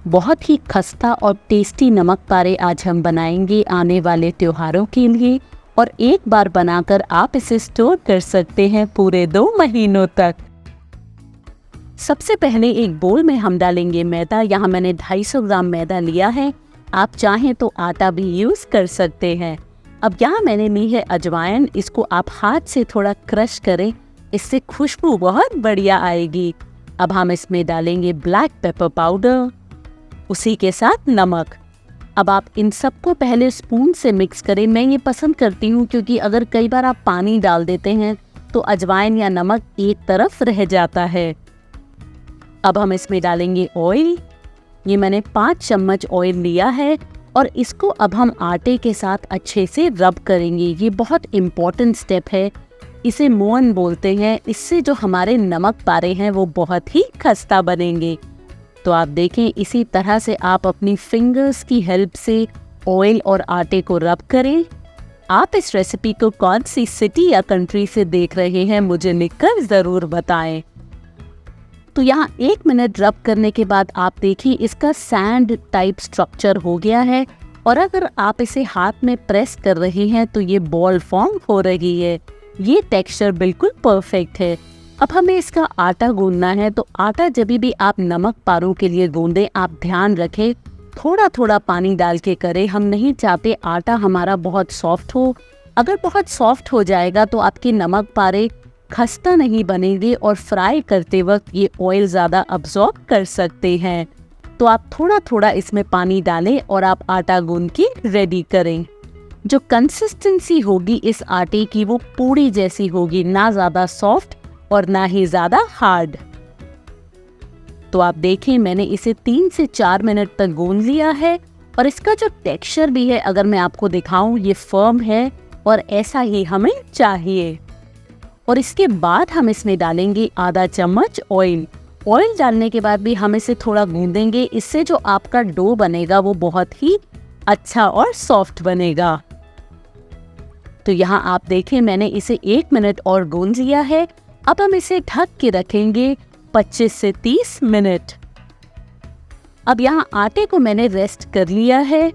बहुत ही खस्ता और टेस्टी नमक पारे आज हम बनाएंगे आने वाले त्योहारों के लिए। और एक बार बनाकर आप इसे स्टोर कर सकते हैं पूरे 2 महीनों तक। सबसे पहले एक बोल में हम डालेंगे मैदा। यहाँ मैंने 250 ग्राम मैदा लिया है, आप चाहें तो आटा भी यूज़ कर सकते हैं। अब यहाँ मैंने ली है अजवाइन, इसको आप हाथ से थोड़ा क्रश करें, इससे खुशबू बहुत बढ़िया आएगी। अब हम इसमें डालेंगे ब्लैक पेपर पाउडर, उसी के साथ नमक। अब आप इन सबको पहले स्पून से मिक्स करें। मैं ये पसंद करती हूँ क्योंकि अगर कई बार आप पानी डाल देते हैं तो अजवाइन या नमक एक तरफ रह जाता है। अब हम इसमें डालेंगे ऑयल। ये मैंने 5 चम्मच ऑयल लिया है और इसको अब हम आटे के साथ अच्छे से रब करेंगे। ये बहुत इम्पॉर्टेंट स्टेप है, इसे मोअन बोलते हैं। इससे जो हमारे नमक पारे हैं वो बहुत ही खस्ता बनेंगे। तो आप देखें, इसी तरह से आप अपनी फिंगर्स की हेल्प से ऑयल और आटे को रब करें। आप इस रेसिपी को कौन सी सिटी या कंट्री से देख रहे हैं मुझे लिखकर ज़रूर बताएं। तो यहाँ 1 मिनट रब करने के बाद आप देखिए इसका सैंड टाइप स्ट्रक्चर हो गया है। और अगर आप इसे हाथ में प्रेस कर रहे हैं तो ये बॉल फॉर्म हो रही है। ये टेक्सचर बिल्कुल परफेक्ट है। अब हमें इसका आटा गूंदना है। तो आटा जब भी आप नमक पारों के लिए गूंदें, आप ध्यान रखें थोड़ा थोड़ा पानी डाल के करें। हम नहीं चाहते आटा हमारा बहुत सॉफ्ट हो। अगर बहुत सॉफ्ट हो जाएगा तो आपके नमक पारे खस्ता नहीं बनेंगे और फ्राई करते वक्त ये ऑयल ज़्यादा अब्सॉर्ब कर सकते हैं। तो आप थोड़ा थोड़ा इसमें पानी डालें और आप आटा गूंद के रेडी करें। जो कंसिस्टेंसी होगी इस आटे की वो पूरी जैसी होगी, ना ज़्यादा सॉफ्ट और ना ही ज़्यादा हार्ड। तो आप देखें मैंने इसे 3 से 4 मिनट तक गूंद लिया है और इसका जो टेक्सचर भी है अगर मैं आपको दिखाऊं, ये फर्म है और ऐसा ही हमें चाहिए। और इसके बाद हम इसमें डालेंगे आधा चम्मच ऑयल। ऑयल डालने के बाद भी हम इसे थोड़ा गूंदेंगे, इससे जो आपका डो बनेगा वो बहुत ही अच्छा और सॉफ्ट बनेगा। तो यहाँ आप देखें मैंने इसे 1 मिनट और गूंद लिया है। अब हम इसे ढक के रखेंगे 25 से 30 मिनट। अब यहाँ आटे को मैंने रेस्ट कर लिया है।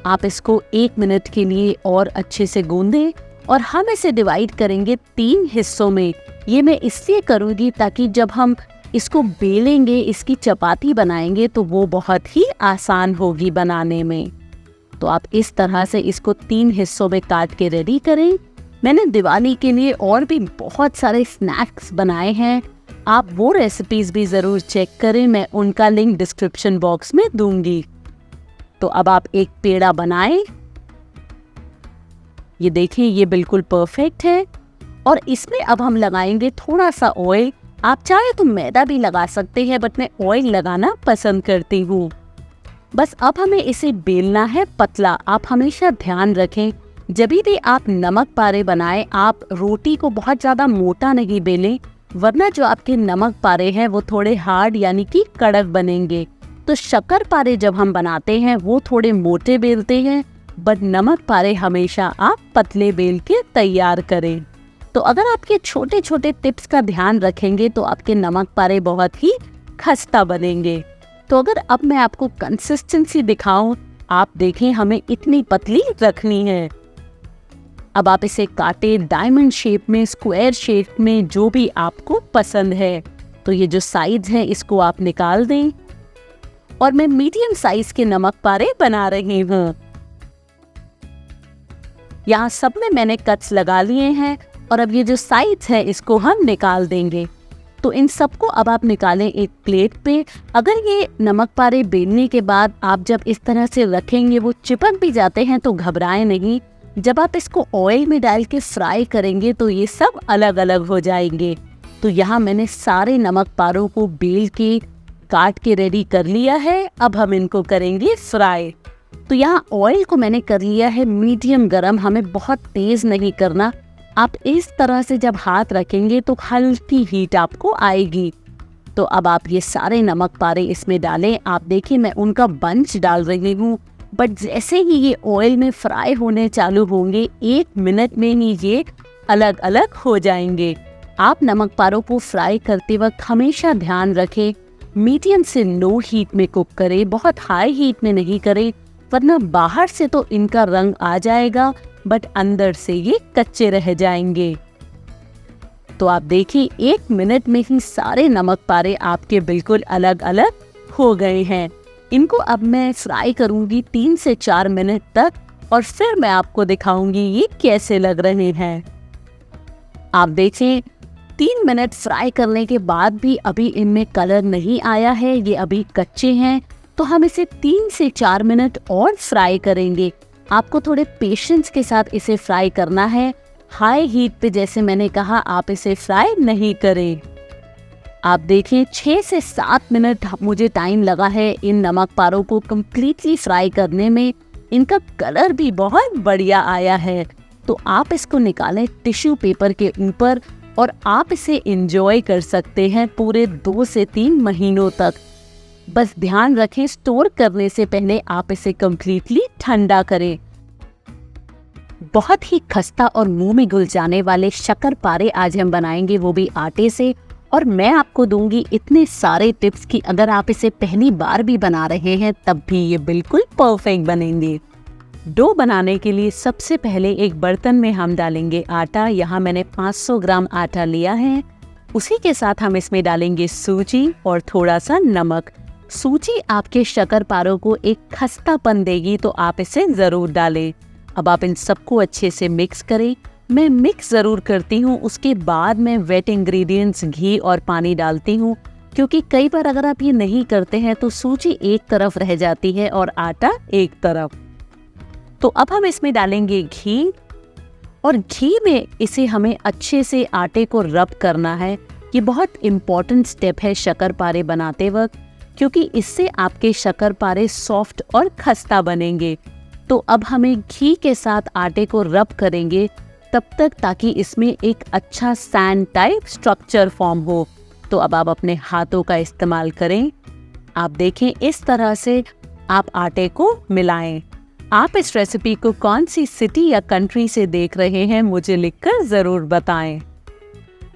आप इसको 1 मिनट के लिए और अच्छे से गूंदें और हम इसे डिवाइड करेंगे 3 हिस्सों में। ये मैं इसलिए करूँगी ताकि जब हम इसको बेलेंगे, इसकी चपाती बनाएंगे तो वो बहुत ही आसान होगी बनाने में। तो आप इस तरह से इसको 3 हिस्सों में काट के रेडी करें। मैंने दिवाली के लिए और भी बहुत सारे स्नैक्स बनाए हैं, आप वो रेसिपीज भी ज़रूर चेक करें, मैं उनका लिंक डिस्क्रिप्शन बॉक्स में दूंगी। तो अब आप एक पेड़ा बनाएं। ये देखें ये बिल्कुल परफेक्ट है। और इसमें अब हम लगाएंगे थोड़ा सा ऑयल। आप चाहे तो मैदा भी लगा सकते हैं, बट मैं ऑयल लगाना पसंद करती हूँ। बस अब हमें इसे बेलना है पतला। आप हमेशा ध्यान रखें जब भी आप नमक पारे बनाएं, आप रोटी को बहुत ज़्यादा मोटा नहीं बेलें, वरना जो आपके नमक पारे हैं वो थोड़े हार्ड यानी कि कड़क बनेंगे। तो शक्कर पारे जब हम बनाते हैं वो थोड़े मोटे बेलते हैं, बट नमक पारे हमेशा आप पतले बेल के तैयार करें। तो अगर आपके छोटे छोटे टिप्स का ध्यान रखेंगे तो आपके नमक पारे बहुत ही खस्ता बनेंगे। तो अगर अब मैं आपको कंसिस्टेंसी दिखाऊं, आप देखें हमें इतनी पतली रखनी है। अब आप इसे काटे डायमंड शेप में, स्क्वायर शेप में, जो भी आपको पसंद है। तो ये जो साइड्स हैं इसको आप निकाल दें। और मैं मीडियम साइज के नमक पारे बना रही हूँ। यहाँ सब में मैंने कट्स लगा लिए हैं और अब ये जो साइड्स हैं इसको हम निकाल देंगे। तो इन सबको अब आप निकालें एक प्लेट पे। अगर ये नमक पारे बेलने के बाद आप जब इस तरह से रखेंगे वो चिपक भी जाते हैं तो घबराएं नहीं। जब आप इसको ऑयल में डाल के फ्राई करेंगे तो ये सब अलग अलग हो जाएंगे। तो यहाँ मैंने सारे नमक पारों को बेल के काट के रेडी कर लिया है। अब हम इनको करेंगे फ्राई। तो यहाँ ऑयल को मैंने कर लिया है मीडियम गरम, हमें बहुत तेज नहीं करना। आप इस तरह से जब हाथ रखेंगे तो हल्की हीट आपको आएगी। तो अब आप ये सारे नमक पारे इसमें डालें। आप देखिए मैं उनका बंच डाल रही हूँ, बट जैसे ही ये ऑयल में फ्राई होने चालू होंगे 1 मिनट में ही ये अलग अलग हो जाएंगे। आप नमक पारों को फ्राई करते वक्त हमेशा ध्यान रखें मीडियम से लो हीट में कुक करें, बहुत हाई हीट में नहीं करें, वरना बाहर से तो इनका रंग आ जाएगा बट अंदर से ये कच्चे रह जाएंगे। तो आप देखिए 1 मिनट में ही सारे नमक पारे आपके बिल्कुल अलग अलग हो गए हैं। इनको अब मैं फ्राई करूंगी 3 से 4 मिनट तक और फिर मैं आपको दिखाऊंगी ये कैसे लग रहे हैं। आप देखें 3 मिनट फ्राई करने के बाद भी अभी इनमें कलर नहीं आया है, ये अभी कच्चे हैं, तो हम इसे 3 से 4 मिनट और फ्राई करेंगे। आपको थोड़े पेशेंस के साथ इसे फ्राई करना है। हाई हीट पे जैसे मैंने कहा आप इसे फ्राई नहीं करें। आप देखें 6 से 7 मिनट मुझे टाइम लगा है इन नमक पारों को कम्प्लीटली फ्राई करने में। इनका कलर भी बहुत बढ़िया आया है। तो आप इसको निकालें टिश्यू पेपर के ऊपर और आप इसे एंजॉय कर सकते हैं पूरे 2 से 3 महीनों तक। बस ध्यान रखें स्टोर करने से पहले आप इसे कम्प्लीटली ठंडा करें। बहुत ही खस्ता और मुंह में घुल जाने वाले शक्करपारे आज हम बनाएंगे, वो भी आटे से। और मैं आपको दूंगी इतने सारे टिप्स कि अगर आप इसे पहली बार भी बना रहे हैं तब भी ये बिल्कुल परफेक्ट बनेंगे। डो बनाने के लिए सबसे पहले एक बर्तन में हम डालेंगे आटा। यहाँ मैंने 500 ग्राम आटा लिया है। उसी के साथ हम इसमें डालेंगे सूजी और थोड़ा सा नमक। सूजी आपके शक्करपारों को एक खस्तापन देगी, तो आप इसे ज़रूर डालें। अब आप इन सबको अच्छे से मिक्स करें। मैं मिक्स ज़रूर करती हूँ, उसके बाद मैं वेट इंग्रेडिएंट्स घी और पानी डालती हूँ, क्योंकि कई बार अगर आप ये नहीं करते हैं तो सूजी एक तरफ रह जाती है और आटा एक तरफ। तो अब हम इसमें डालेंगे घी और घी में इसे हमें अच्छे से आटे को रब करना है। ये बहुत इम्पॉर्टेंट स्टेप है शक्करपारे बनाते वक्त, क्योंकि इससे आपके शक्करपारे सॉफ्ट और खस्ता बनेंगे। तो अब हमें घी के साथ आटे को रब करेंगे तब तक ताकि इसमें एक अच्छा सैंड टाइप स्ट्रक्चर फॉर्म हो। तो अब आप अपने हाथों का इस्तेमाल करें। आप देखें इस तरह से आप आटे को मिलाएं। आप इस रेसिपी को कौन सी सिटी या कंट्री से देख रहे हैं मुझे लिखकर ज़रूर बताएं।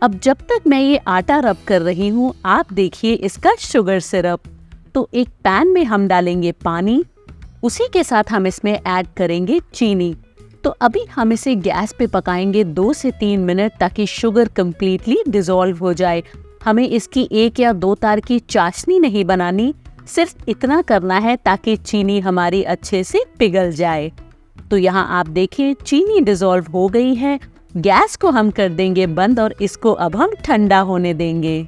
अब जब तक मैं ये आटा रब कर रही हूँ आप देखिए इसका शुगर सिरप। तो एक पैन में हम डालेंगे पानी, उसी के साथ हम इसमें ऐड करेंगे चीनी। तो अभी हम इसे गैस पे पकाएंगे 2 से 3 मिनट ताकि शुगर कम्प्लीटली डिज़ोल्व हो जाए। हमें इसकी 1 या 2 तार की चाशनी नहीं बनानी, सिर्फ इतना करना है ताकि चीनी हमारी अच्छे से पिघल जाए। तो यहाँ आप देखिए चीनी डिज़ोल्व हो गई है। गैस को हम कर देंगे बंद और इसको अब हम ठंडा होने देंगे।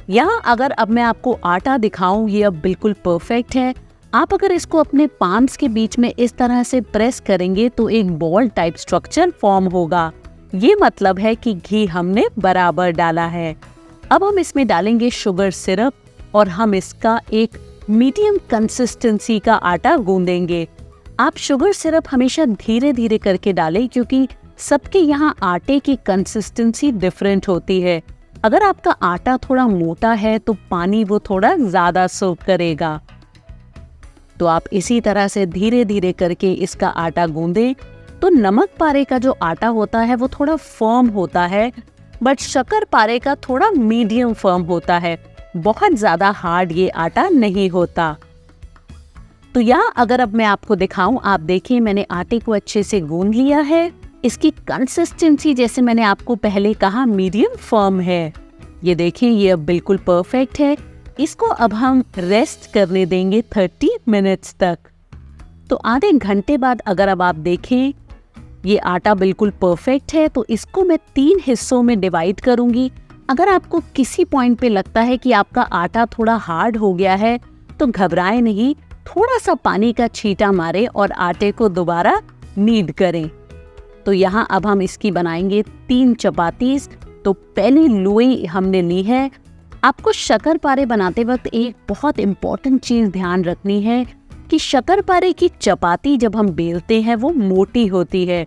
यहाँ अगर अब मैं आपको आटा दिखाऊं, ये अब बिल्कुल परफेक्ट है। आप अगर इसको अपने पाम्स के बीच में इस तरह से प्रेस करेंगे तो एक बॉल टाइप स्ट्रक्चर फॉर्म होगा। ये मतलब है कि घी हमने बराबर डाला है। अब हम इसमें डालेंगे शुगर सिरप और हम इसका एक मीडियम कंसिस्टेंसी का आटा गूंदेंगे। आप शुगर सिरप हमेशा धीरे धीरे करके डालें, क्योंकि सबके यहाँ आटे की कंसिस्टेंसी डिफरेंट होती है। अगर आपका आटा थोड़ा मोटा है तो पानी वो थोड़ा ज़्यादा सोक करेगा। तो आप इसी तरह से धीरे धीरे करके इसका आटा गूंदें। तो नमक पारे का जो आटा होता है वो थोड़ा फर्म होता है, बट शक्करपारे का थोड़ा मीडियम फर्म होता है। बहुत ज़्यादा हार्ड ये आटा नहीं होता। तो यहाँ अगर अब मैं आपको दिखाऊं, आप देखिए मैंने आटे को अच्छे से गूंद लिया है। इसकी कंसिस्टेंसी जैसे मैंने आपको पहले कहा मीडियम फर्म है। ये देखें ये अब बिल्कुल परफेक्ट है। इसको अब हम रेस्ट करने देंगे 30 मिनट्स तक। तो आधे घंटे बाद अगर अब आप देखें ये आटा बिल्कुल परफेक्ट है, तो इसको मैं 3 हिस्सों में डिवाइड करूंगी। अगर आपको किसी पॉइंट पे लगता है कि आपका आटा थोड़ा हार्ड हो गया है तो घबराएं नहीं, थोड़ा सा पानी का छींटा मारें और आटे को दोबारा नीड करें। तो यहाँ अब हम इसकी बनाएंगे 3 चपातीज। तो पहली लोई हमने ली है। आपको शक्करपारे बनाते वक्त एक बहुत इम्पॉर्टेंट चीज़ ध्यान रखनी है कि शक्करपारे की चपाती जब हम बेलते हैं वो मोटी होती है,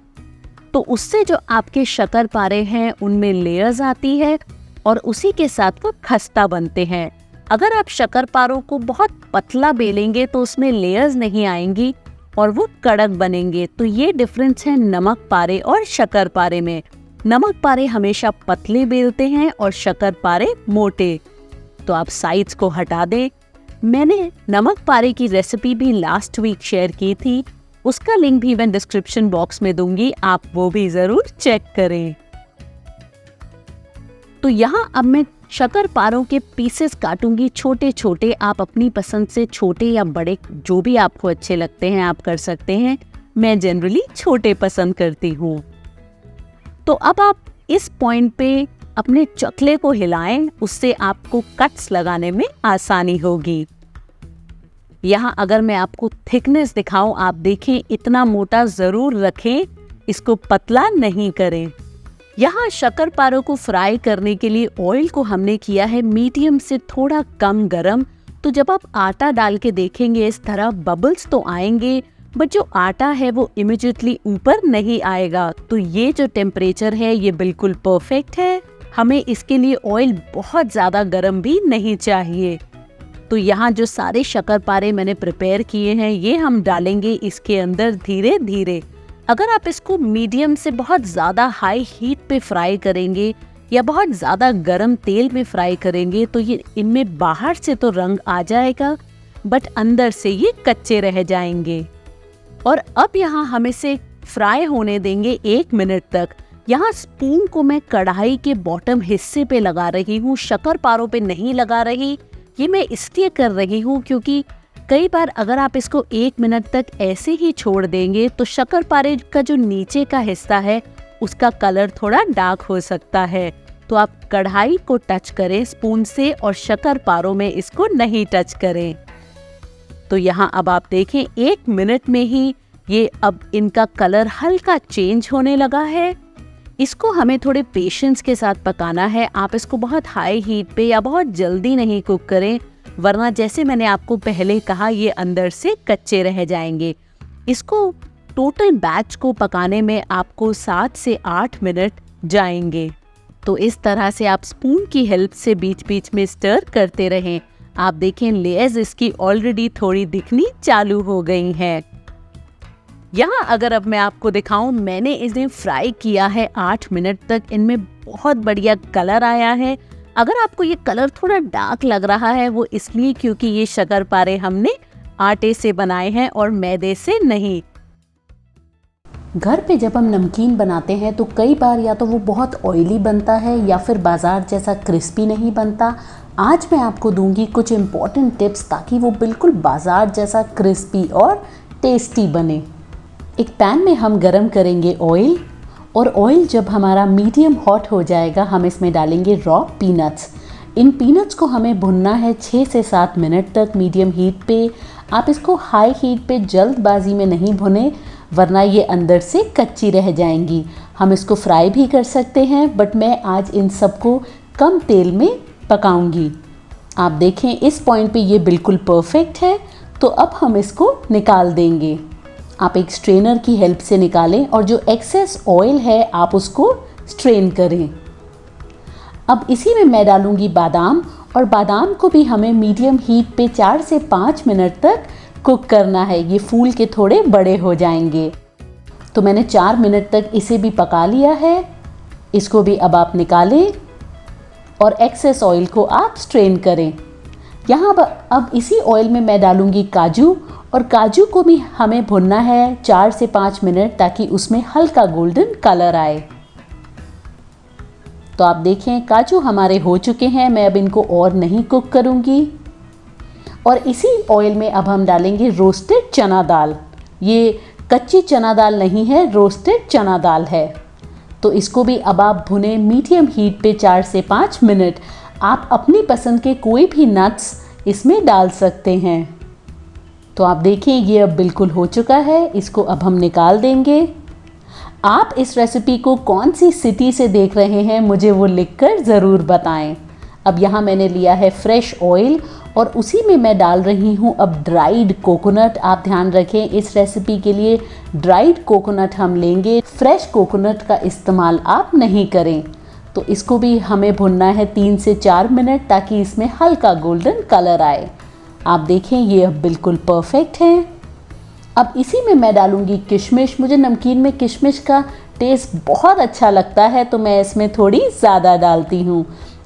तो उससे जो आपके शक्करपारे हैं उनमें लेयर्स आती है और उसी के साथ वो खस्ता बनते हैं। अगर आप शक्करपारों को बहुत पतला बेलेंगे तो उसमें लेयर्स नहीं आएंगी और वो कड़क बनेंगे। तो ये डिफरेंस है नमक पारे और शक्करपारे में। नमक पारे हमेशा पतले बेलते हैं और शक्करपारे मोटे। तो आप साइड्स को हटा दें। मैंने नमक पारे की रेसिपी भी लास्ट वीक शेयर की थी, उसका लिंक भी मैं डिस्क्रिप्शन बॉक्स में दूंगी, आप वो भी जरूर चेक करें। तो यहाँ अब मैं शक्कर पारों के पीसेस काटूंगी छोटे छोटे। आप अपनी पसंद से छोटे या बड़े जो भी आपको अच्छे लगते हैं आप कर सकते हैं। मैं जनरली छोटे पसंद करती हूँ। तो अब आप इस पॉइंट पे अपने चकले को हिलाएं, उससे आपको कट्स लगाने में आसानी होगी। यहाँ अगर मैं आपको थिकनेस दिखाऊं, आप देखें इतना मोटा जरूर रखें, इसको पतला नहीं करें। यहाँ शक्कर पारों को फ्राई करने के लिए ऑयल को हमने किया है मीडियम से थोड़ा कम गरम। तो जब आप आटा डाल के देखेंगे इस तरह बबल्स तो आएंगे, बट जो आटा है वो इमीडिएटली ऊपर नहीं आएगा। तो ये जो टेम्परेचर है ये बिल्कुल परफेक्ट है। हमें इसके लिए ऑयल बहुत ज़्यादा गरम भी नहीं चाहिए। तो यहाँ जो सारे शक्कर पारे मैंने प्रिपेयर किए हैं ये हम डालेंगे इसके अंदर धीरे धीरे। अगर आप इसको मीडियम से बहुत ज़्यादा हाई हीट पे फ्राई करेंगे या बहुत ज़्यादा गरम तेल में फ्राई करेंगे तो ये इनमें बाहर से तो रंग आ जाएगा बट अंदर से ये कच्चे रह जाएंगे। और अब यहाँ हम इसे फ्राई होने देंगे 1 मिनट तक। यहाँ स्पून को मैं कढ़ाई के बॉटम हिस्से पे लगा रही हूँ, शक्कर पारों पे नहीं लगा रही। ये मैं इसलिए कर रही हूँ क्योंकि कई बार अगर आप इसको 1 मिनट तक ऐसे ही छोड़ देंगे तो शक्कर पारे का जो नीचे का हिस्सा है उसका कलर थोड़ा डार्क हो सकता है। तो आप कढ़ाई को टच करें स्पून से और शक्कर पारों में इसको नहीं टच करें। तो यहाँ अब आप देखें 1 मिनट में ही ये अब इनका कलर हल्का चेंज होने लगा है। इसको हमें थोड़े पेशेंस के साथ पकाना है। आप इसको बहुत हाई हीट पे या बहुत जल्दी नहीं कुक करें, वरना जैसे मैंने आपको पहले कहा ये अंदर से कच्चे रह जाएंगे। इसको टोटल बैच को पकाने में आपको 7 से 8 मिनट जाएंगे। तो इस तरह से आप स्पून की हेल्प से बीच बीच में स्टर करते रहें। आप देखें लेयर्स इसकी ऑलरेडी थोड़ी दिखनी चालू हो गई हैं। यहाँ अगर अब मैं आपको दिखाऊं, मैंने इन्हें फ्राई किया है 8 मिनट तक। इनमें बहुत बढ़िया कलर आया है। अगर आपको ये कलर थोड़ा डार्क लग रहा है वो इसलिए क्योंकि ये शक्कर पारे हमने आटे से बनाए हैं और मैदे से नहीं। घर पे जब हम नमकीन बनाते हैं तो कई बार या तो वो बहुत ऑयली बनता है या फिर बाजार जैसा क्रिस्पी नहीं बनता। आज मैं आपको दूंगी कुछ इम्पॉर्टेंट टिप्स ताकि वो बिल्कुल बाजार जैसा क्रिस्पी और टेस्टी बने। एक पैन में हम गरम करेंगे ऑयल, और ऑयल जब हमारा मीडियम हॉट हो जाएगा हम इसमें डालेंगे रॉ पीनट्स। इन पीनट्स को हमें भुनना है 6 से 7 मिनट तक मीडियम हीट पे। आप इसको हाई हीट पे जल्दबाजी में नहीं भुने, वरना ये अंदर से कच्ची रह जाएंगी। हम इसको फ्राई भी कर सकते हैं बट मैं आज इन सबको कम तेल में पकाऊंगी। आप देखें इस पॉइंट पे ये बिल्कुल परफेक्ट है। तो अब हम इसको निकाल देंगे। आप एक स्ट्रेनर की हेल्प से निकालें और जो एक्सेस ऑयल है आप उसको स्ट्रेन करें। अब इसी में मैं डालूंगी बादाम, और बादाम को भी हमें मीडियम हीट पे 4 से 5 मिनट तक कुक करना है। ये फूल के थोड़े बड़े हो जाएंगे। तो मैंने 4 मिनट तक इसे भी पका लिया है। इसको भी अब आप निकालें और एक्सेस ऑयल को आप स्ट्रेन करें। यहाँ अब इसी ऑयल में मैं डालूंगी काजू, और काजू को भी हमें भुनना है 4 से 5 मिनट ताकि उसमें हल्का गोल्डन कलर आए। तो आप देखें काजू हमारे हो चुके हैं। मैं अब इनको और नहीं कुक करूंगी। और इसी ऑयल में अब हम डालेंगे रोस्टेड चना दाल। ये कच्ची चना दाल नहीं है, रोस्टेड चना दाल है। तो इसको भी अब आप भुने मीडियम हीट पे 4 से 5 मिनट। आप अपनी पसंद के कोई भी नट्स इसमें डाल सकते हैं। तो आप देखें ये अब बिल्कुल हो चुका है। इसको अब हम निकाल देंगे। आप इस रेसिपी को कौन सी सिटी से देख रहे हैं मुझे वो लिखकर ज़रूर बताएं। अब यहाँ मैंने लिया है फ्रेश ऑयल और उसी में मैं डाल रही हूँ अब ड्राइड कोकोनट। आप ध्यान रखें इस रेसिपी के लिए ड्राइड कोकोनट हम लेंगे, फ्रेश कोकोनट का इस्तेमाल आप नहीं करें। तो इसको भी हमें भुनना है 3 से 4 मिनट ताकि इसमें हल्का गोल्डन कलर आए। आप देखें ये अब बिल्कुल परफेक्ट है। अब इसी में मैं डालूंगी किशमिश। मुझे नमकीन में किशमिश का टेस्ट बहुत अच्छा लगता है तो मैं इसमें थोड़ी ज़्यादा डालती हूँ।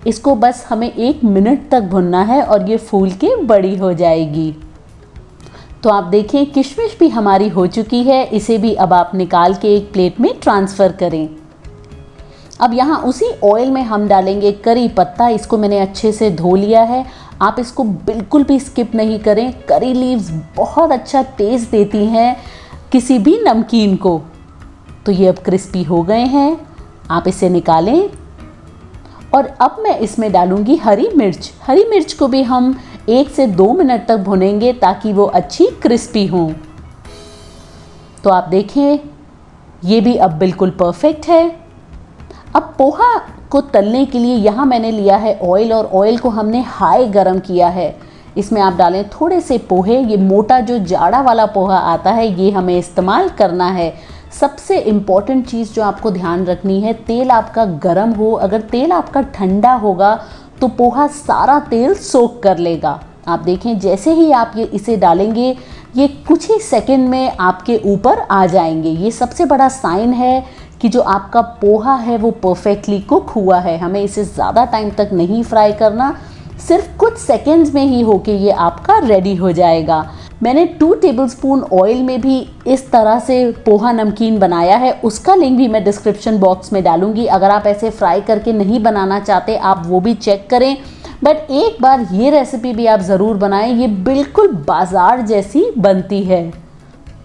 इसको बस हमें 1 मिनट तक भुनना है और ये फूल के बड़ी हो जाएगी। तो आप देखिए किशमिश भी हमारी हो चुकी है, इसे भी अब आप निकाल के एक प्लेट में ट्रांसफ़र करें। अब यहाँ उसी ऑयल में हम डालेंगे करी पत्ता, इसको मैंने अच्छे से धो लिया है। आप इसको बिल्कुल भी स्किप नहीं करें, करी लीव्स बहुत अच्छा टेस्ट देती हैं किसी भी नमकीन को। तो ये अब क्रिस्पी हो गए हैं, आप इसे निकालें। और अब मैं इसमें डालूंगी हरी मिर्च। हरी मिर्च को भी हम 1 से 2 मिनट तक भुनेंगे ताकि वो अच्छी क्रिस्पी हो। तो आप देखें ये भी अब बिल्कुल परफेक्ट है। अब पोहा को तलने के लिए यहाँ मैंने लिया है ऑयल, और ऑयल को हमने हाई गरम किया है। इसमें आप डालें थोड़े से पोहे, ये मोटा जो जाड़ा वाला पोहा आता है ये हमें इस्तेमाल करना है। सबसे इम्पॉर्टेंट चीज़ जो आपको ध्यान रखनी है, तेल आपका गरम हो। अगर तेल आपका ठंडा होगा तो पोहा सारा तेल सोख कर लेगा। आप देखें जैसे ही आप इसे डालेंगे ये कुछ ही सेकंड में आपके ऊपर आ जाएंगे। ये सबसे बड़ा साइन है कि जो आपका पोहा है वो परफेक्टली कुक हुआ है। हमें इसे ज़्यादा टाइम तक नहीं फ्राई करना, सिर्फ कुछ सेकंड्स में ही होके ये आपका रेडी हो जाएगा। मैंने 2 टेबलस्पून ऑयल में भी इस तरह से पोहा नमकीन बनाया है, उसका लिंक भी मैं डिस्क्रिप्शन बॉक्स में डालूंगी। अगर आप ऐसे फ्राई करके नहीं बनाना चाहते आप वो भी चेक करें, बट एक बार ये रेसिपी भी आप ज़रूर बनाएं, ये बिल्कुल बाजार जैसी बनती है।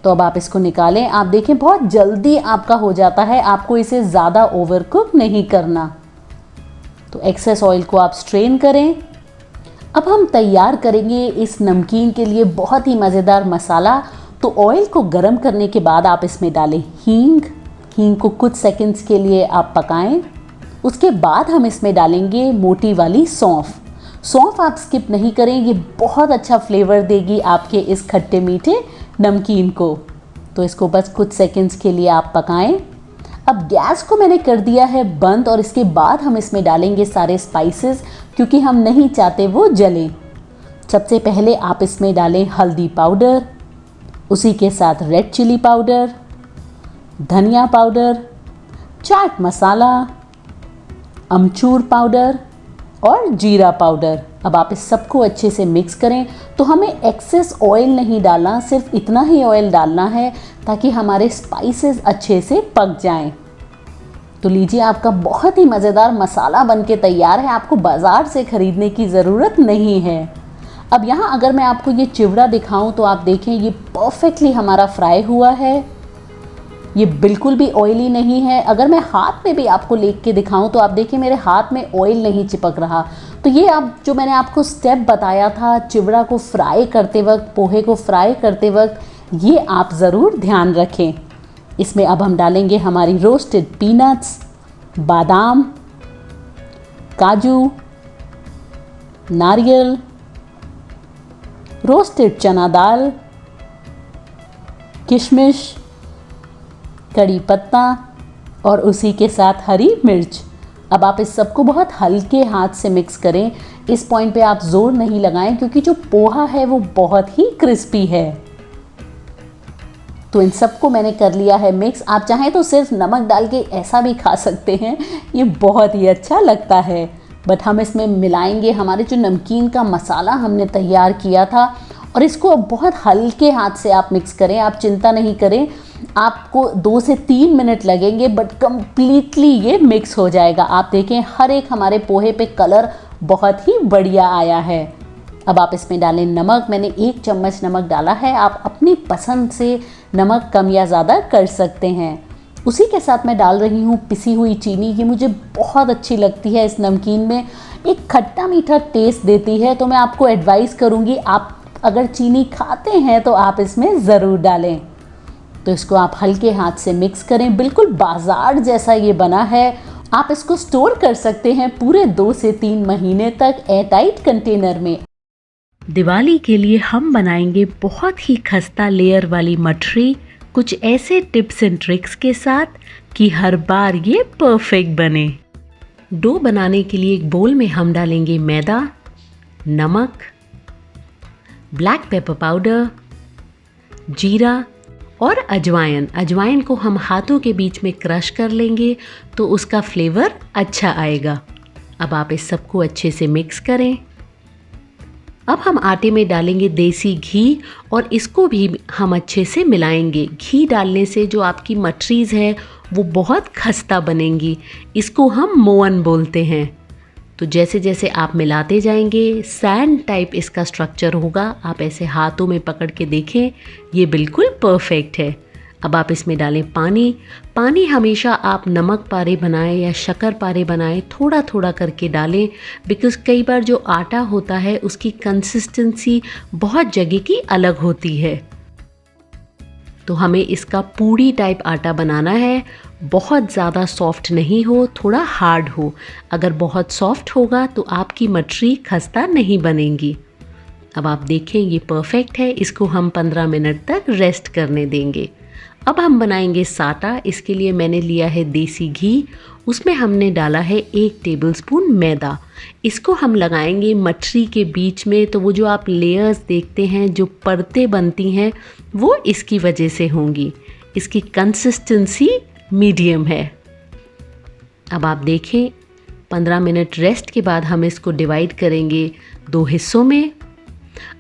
तो अब आप इसको निकालें। आप देखें बहुत जल्दी आपका हो जाता है, आपको इसे ज़्यादा ओवर कुक नहीं करना। तो एक्सेस ऑयल को आप स्ट्रेन करें। अब हम तैयार करेंगे इस नमकीन के लिए बहुत ही मज़ेदार मसाला। तो ऑयल को गर्म करने के बाद आप इसमें डालें हींग। हींग को कुछ सेकंड्स के लिए आप पकाएं। उसके बाद हम इसमें डालेंगे मोटी वाली सौंफ। सौंफ आप स्किप नहीं करें, ये बहुत अच्छा फ्लेवर देगी आपके इस खट्टे मीठे नमकीन को। तो इसको बस कुछ सेकंड्स के लिए आप पकाएं। अब गैस को मैंने कर दिया है बंद, और इसके बाद हम इसमें डालेंगे सारे स्पाइसेस, क्योंकि हम नहीं चाहते वो जलें। सबसे पहले आप इसमें डालें हल्दी पाउडर, उसी के साथ रेड चिली पाउडर, धनिया पाउडर, चाट मसाला, अमचूर पाउडर और जीरा पाउडर। अब आप इस सबको अच्छे से मिक्स करें। तो हमें एक्सेस ऑयल नहीं डालना, सिर्फ इतना ही ऑयल डालना है ताकि हमारे स्पाइसेस अच्छे से पक जाएं। तो लीजिए आपका बहुत ही मज़ेदार मसाला बनके तैयार है, आपको बाज़ार से ख़रीदने की ज़रूरत नहीं है। अब यहाँ अगर मैं आपको ये चिवड़ा दिखाऊं तो आप देखें ये परफेक्टली हमारा फ्राई हुआ है, ये बिल्कुल भी ऑयली नहीं है। अगर मैं हाथ में भी आपको लेके के दिखाऊं तो आप देखिए मेरे हाथ में ऑयल नहीं चिपक रहा। तो ये आप जो मैंने आपको स्टेप बताया था चिवड़ा को फ्राई करते वक्त, पोहे को फ्राई करते वक्त, ये आप ज़रूर ध्यान रखें। इसमें अब हम डालेंगे हमारी रोस्टेड पीनट्स, बादाम, काजू, नारियल, रोस्टेड चना दाल, किशमिश, कड़ी पत्ता और उसी के साथ हरी मिर्च। अब आप इस सबको बहुत हल्के हाथ से मिक्स करें। इस पॉइंट पे आप जोर नहीं लगाएं क्योंकि जो पोहा है वो बहुत ही क्रिस्पी है। तो इन सबको मैंने कर लिया है मिक्स। आप चाहें तो सिर्फ नमक डाल के ऐसा भी खा सकते हैं, ये बहुत ही अच्छा लगता है। बट हम इसमें मिलाएंगे हमारे जो नमकीन का मसाला हमने तैयार किया था, और इसको बहुत हल्के हाथ से आप मिक्स करें। आप चिंता नहीं करें, आपको 2 से 3 मिनट लगेंगे बट कम्प्लीटली ये मिक्स हो जाएगा। आप देखें हर एक हमारे पोहे पे कलर बहुत ही बढ़िया आया है। अब आप इसमें डालें नमक। मैंने 1 चम्मच नमक डाला है, आप अपनी पसंद से नमक कम या ज़्यादा कर सकते हैं। उसी के साथ मैं डाल रही हूँ पिसी हुई चीनी। ये मुझे बहुत अच्छी लगती है, इस नमकीन में एक खट्टा मीठा टेस्ट देती है। तो मैं आपको एडवाइस करूँगी, आप अगर चीनी खाते हैं तो आप इसमें ज़रूर डालें। तो इसको आप हल्के हाथ से मिक्स करें। बिल्कुल बाजार जैसा ये बना है। आप इसको स्टोर कर सकते हैं पूरे 2 से 3 महीने तक एयरटाइट कंटेनर में। दिवाली के लिए हम बनाएंगे बहुत ही खस्ता लेयर वाली मठरी, कुछ ऐसे टिप्स एंड ट्रिक्स के साथ कि हर बार ये परफेक्ट बने। डो बनाने के लिए एक बोल में हम डालेंगे मैदा, नमक, ब्लैक पेपर पाउडर, जीरा और अजवाइन। अजवाइन को हम हाथों के बीच में क्रश कर लेंगे तो उसका फ्लेवर अच्छा आएगा। अब आप इस सबको अच्छे से मिक्स करें। अब हम आटे में डालेंगे देसी घी और इसको भी हम अच्छे से मिलाएंगे। घी डालने से जो आपकी मटरीज़ है वो बहुत खस्ता बनेंगी। इसको हम मोअन बोलते हैं। तो जैसे जैसे आप मिलाते जाएंगे सैंड टाइप इसका स्ट्रक्चर होगा। आप ऐसे हाथों में पकड़ के देखें, ये बिल्कुल परफेक्ट है। अब आप इसमें डालें पानी। पानी हमेशा आप नमक पारे बनाएं या शक्कर पारे बनाएं, थोड़ा थोड़ा करके डालें, बिकॉज़ कई बार जो आटा होता है उसकी कंसिस्टेंसी बहुत जगह की अलग होती है। तो हमें इसका पूड़ी टाइप आटा बनाना है। बहुत ज़्यादा सॉफ्ट नहीं हो, थोड़ा हार्ड हो। अगर बहुत सॉफ्ट होगा तो आपकी मटरी खस्ता नहीं बनेगी। अब आप देखें ये परफेक्ट है। इसको हम 15 मिनट तक रेस्ट करने देंगे। अब हम बनाएंगे साटा। इसके लिए मैंने लिया है देसी घी, उसमें हमने डाला है 1 टेबलस्पून मैदा। इसको हम लगाएंगे मटरी के बीच में। तो वो जो आप लेयर्स देखते हैं, जो परतें बनती हैं, वो इसकी वजह से होंगी। इसकी कंसिस्टेंसी मीडियम है। अब आप देखें 15 मिनट रेस्ट के बाद हम इसको डिवाइड करेंगे 2 हिस्सों में।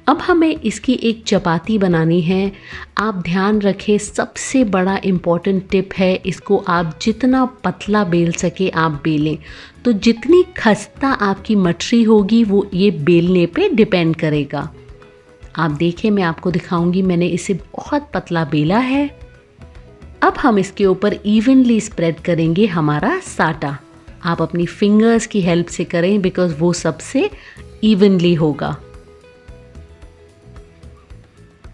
अब हमें इसकी एक चपाती बनानी है। आप ध्यान रखें, सबसे बड़ा इम्पॉर्टेंट टिप है, इसको आप जितना पतला बेल सके आप बेलें। तो जितनी खस्ता आपकी मटरी होगी वो ये बेलने पे डिपेंड करेगा। आप देखें, मैं आपको दिखाऊंगी, मैंने इसे बहुत पतला बेला है। अब हम इसके ऊपर इवनली स्प्रेड करेंगे हमारा साटा। आप अपनी फिंगर्स की हेल्प से करें, बिकॉज़ वो सबसे इवनली होगा।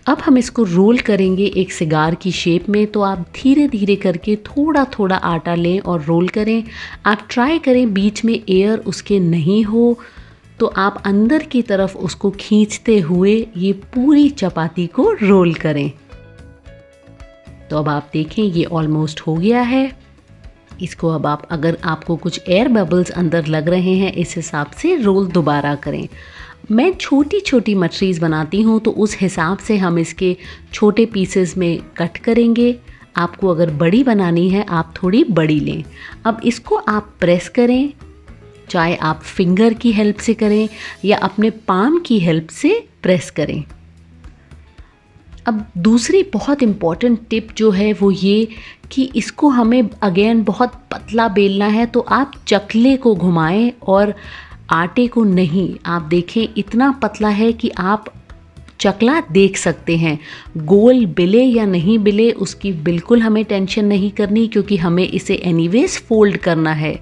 अब हम इसको रोल करेंगे एक सिगार की शेप में। तो आप धीरे धीरे करके थोड़ा थोड़ा आटा लें और रोल करें। आप ट्राई करें बीच में एयर उसके नहीं हो, तो आप अंदर की तरफ उसको खींचते हुए ये पूरी चपाती को रोल करें। तो अब आप देखें ये ऑलमोस्ट हो गया है। इसको अब आप, अगर आपको कुछ एयर बबल्स अंदर लग रहे हैं, इस हिसाब से रोल दोबारा करें। मैं छोटी छोटी मटरीज़ बनाती हूँ, तो उस हिसाब से हम इसके छोटे पीसेस में कट करेंगे। आपको अगर बड़ी बनानी है आप थोड़ी बड़ी लें। अब इसको आप प्रेस करें, चाहे आप फिंगर की हेल्प से करें या अपने पाम की हेल्प से प्रेस करें। अब दूसरी बहुत इम्पॉर्टेंट टिप जो है वो ये कि इसको हमें अगेन बहुत पतला बेलना है। तो आप चकले को घुमाएं और आटे को नहीं। आप देखें इतना पतला है कि आप चकला देख सकते हैं। गोल बिले या नहीं बिले उसकी बिल्कुल हमें टेंशन नहीं करनी, क्योंकि हमें इसे एनीवेज फोल्ड करना है।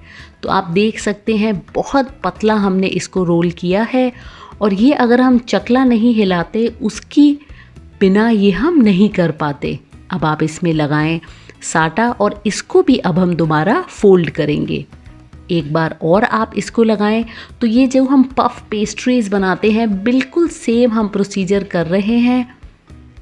तो आप देख सकते हैं बहुत पतला हमने इसको रोल किया है। और ये अगर हम चकला नहीं हिलाते, उसकी बिना ये हम नहीं कर पाते। अब आप इसमें लगाएं साटा और इसको भी अब हम दोबारा फोल्ड करेंगे। एक बार और आप इसको लगाएं। तो ये जो हम पफ पेस्ट्रीज बनाते हैं, बिल्कुल सेम हम प्रोसीजर कर रहे हैं।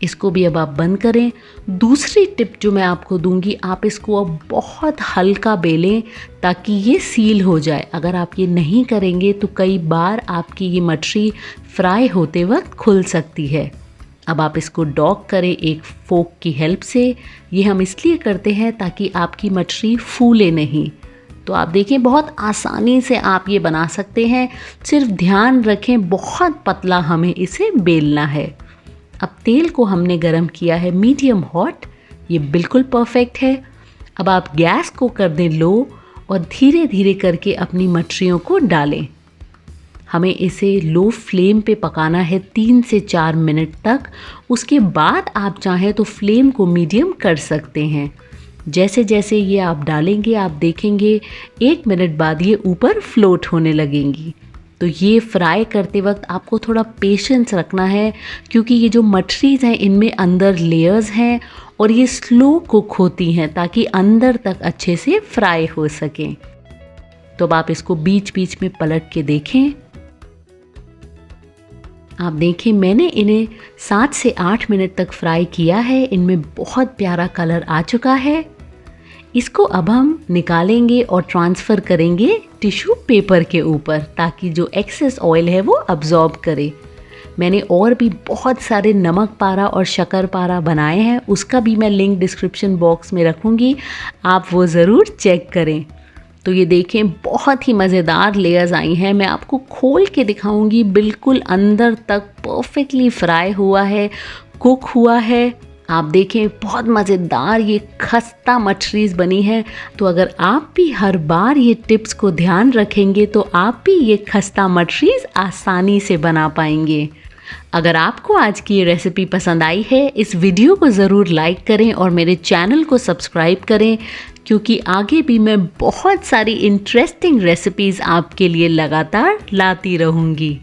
इसको भी अब आप बंद करें। दूसरी टिप जो मैं आपको दूंगी, आप इसको अब बहुत हल्का बेलें ताकि ये सील हो जाए। अगर आप ये नहीं करेंगे तो कई बार आपकी ये मटरी फ्राई होते वक्त खुल सकती है। अब आप इसको डॉक करें एक फोक की हेल्प से। ये हम इसलिए करते हैं ताकि आपकी मटरी फूले नहीं। तो आप देखें बहुत आसानी से आप ये बना सकते हैं। सिर्फ ध्यान रखें बहुत पतला हमें इसे बेलना है। अब तेल को हमने गरम किया है मीडियम हॉट, ये बिल्कुल परफेक्ट है। अब आप गैस को कर दें लो और धीरे धीरे करके अपनी मटरियों को डालें। हमें इसे लो फ्लेम पे पकाना है 3 से 4 मिनट तक। उसके बाद आप चाहें तो फ्लेम को मीडियम कर सकते हैं। जैसे जैसे ये आप डालेंगे आप देखेंगे 1 मिनट बाद ये ऊपर फ्लोट होने लगेंगी। तो ये फ्राई करते वक्त आपको थोड़ा पेशेंस रखना है, क्योंकि ये जो मटरीज़ हैं इनमें अंदर लेयर्स हैं और ये स्लो कुक होती हैं ताकि अंदर तक अच्छे से फ्राई हो सकें। तो अब आप इसको बीच बीच में पलट के देखें। आप देखें मैंने इन्हें 7 से 8 मिनट तक फ्राई किया है। इनमें बहुत प्यारा कलर आ चुका है। इसको अब हम निकालेंगे और ट्रांसफ़र करेंगे टिश्यू पेपर के ऊपर, ताकि जो एक्सेस ऑयल है वो अब्जॉर्ब करे। मैंने और भी बहुत सारे नमक पारा और शक्कर पारा बनाए हैं, उसका भी मैं लिंक डिस्क्रिप्शन बॉक्स में रखूँगी, आप वो ज़रूर चेक करें। तो ये देखें बहुत ही मज़ेदार लेयर्स आई हैं। मैं आपको खोल के दिखाऊंगी, बिल्कुल अंदर तक परफेक्टली फ्राई हुआ है, कुक हुआ है। आप देखें बहुत मज़ेदार ये खस्ता मछलीज़ बनी है। तो अगर आप भी हर बार ये टिप्स को ध्यान रखेंगे तो आप भी ये खस्ता मछलीज़ आसानी से बना पाएंगे। अगर आपको आज की ये रेसिपी पसंद आई है, इस वीडियो को ज़रूर लाइक करें और मेरे चैनल को सब्सक्राइब करें, क्योंकि आगे भी मैं बहुत सारी इंटरेस्टिंग रेसिपीज़ आपके लिए लगातार लाती रहूँगी।